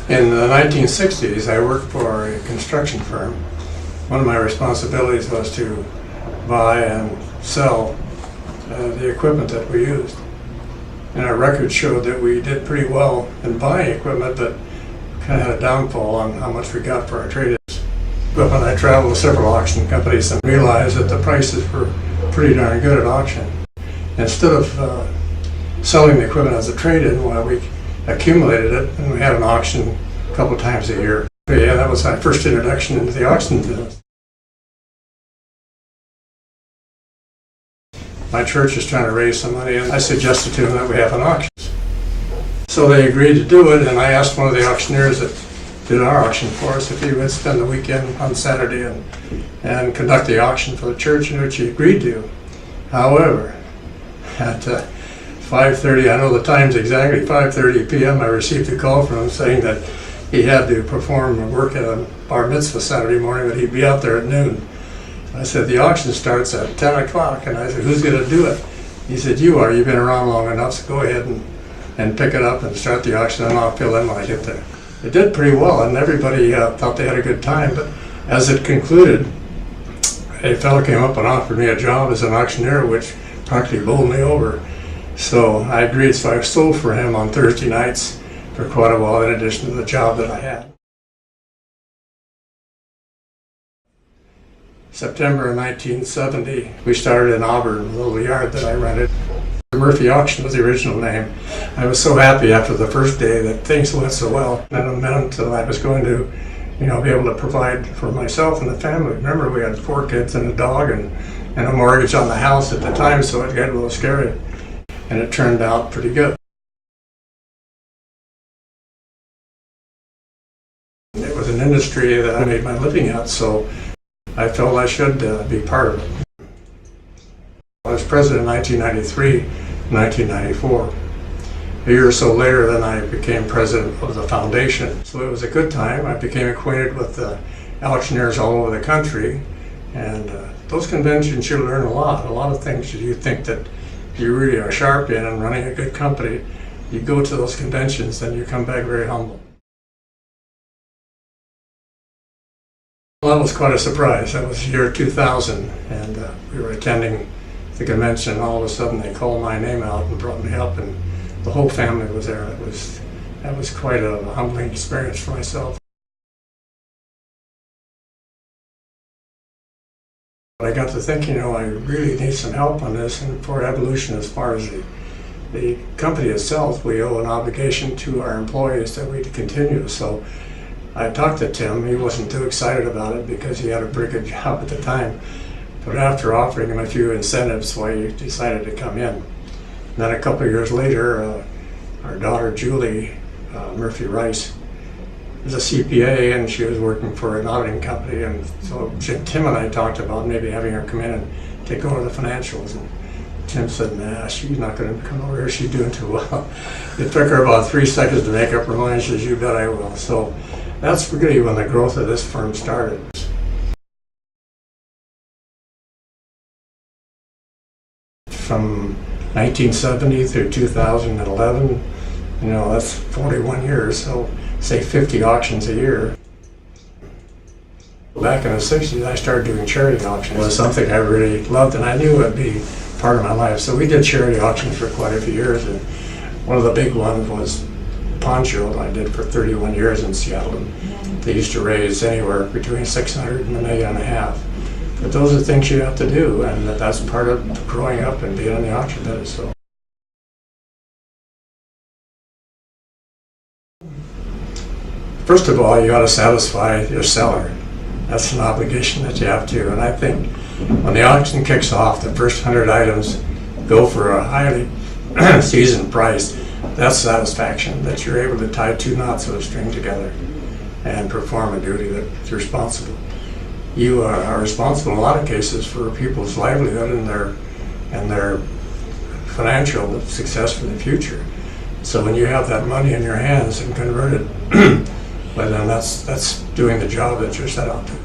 In the 1960s, I worked for a construction firm. One of my responsibilities was to buy and sell the equipment that we used. And our records showed that we did pretty well in buying equipment, but kind of had a downfall on how much we got for our trade-ins. But when I traveled to several auction companies and realized that the prices were pretty darn good at auction, instead of selling the equipment as a trade-in, well, we accumulated it and we had an auction a couple times a year. But yeah, that was my first introduction into the auction business. My church is trying to raise some money, and I suggested to them that we have an auction. So they agreed to do it, and I asked one of the auctioneers that did our auction for us if he would spend the weekend on Saturday and conduct the auction for the church, in which he agreed to. However, at 5:30, I know the times exactly, 5:30 p.m., I received a call from him saying that he had to perform work at a bar mitzvah Saturday morning, that he'd be out there at noon. I said, the auction starts at 10 o'clock, and I said, who's going to do it? He said, you are. You've been around long enough, so go ahead and pick it up and start the auction, and I'll fill in when I get there. It did pretty well, and everybody thought they had a good time, but as it concluded, a fellow came up and offered me a job as an auctioneer, which practically bowled me over. So I agreed, so I sold for him on Thursday nights for quite a while, in addition to the job that I had. September of 1970, we started in Auburn, a little yard that I rented. Murphy Auction was the original name. I was so happy after the first day that things went so well, and it meant that I was going to, be able to provide for myself and the family. Remember, we had 4 kids and a dog and a mortgage on the house at the time, so it got a little scary. And it turned out pretty good. It was an industry that I made my living at, so I felt I should be part of it. I was president in 1993, 1994. A year or so later, then I became president of the foundation. So it was a good time. I became acquainted with the auctioneers all over the country, and those conventions, you learn a lot of things you think that you really are sharp in and running a good company. You go to those conventions and you come back very humble. Well, that was quite a surprise. That was the year 2000, and we were attending the convention, and all of a sudden they called my name out and brought me up, and the whole family was there. That was quite a humbling experience for myself. I got to thinking, I really need some help on this, and for evolution, as far as the company itself, we owe an obligation to our employees that we continue. So I talked to Tim. He wasn't too excited about it because he had a pretty good job at the time. But after offering him a few incentives, he decided to come in. And then a couple of years later, our daughter Julie Murphy Rice was a CPA, and she was working for an auditing company. And so Tim and I talked about maybe having her come in and take over the financials. And Tim said, nah, she's not going to come over here. She's doing too well. It took her about 3 seconds to make up her mind. She says, you bet I will. So that's really when the growth of this firm started. From 1970 through 2011, that's 41 years, so say 50 auctions a year. Back in the 60s, I started doing charity auctions. It was something I really loved, and I knew it would be part of my life. So we did charity auctions for quite a few years, and one of the big ones was Pawn Show I did for 31 years in Seattle. And they used to raise anywhere between $600,000 and $1.5 million. But those are things you have to do, and that's part of growing up and being in the auction business. So, first of all, you got to satisfy your seller. That's an obligation that you have to. And I think when the auction kicks off, the first 100 items go for a highly seasoned price. That's satisfaction, that you're able to tie 2 knots of a string together and perform a duty that's responsible. You are responsible in a lot of cases for people's livelihood and their financial success for the future. So when you have that money in your hands and convert it, well, then that's doing the job that you're set out to.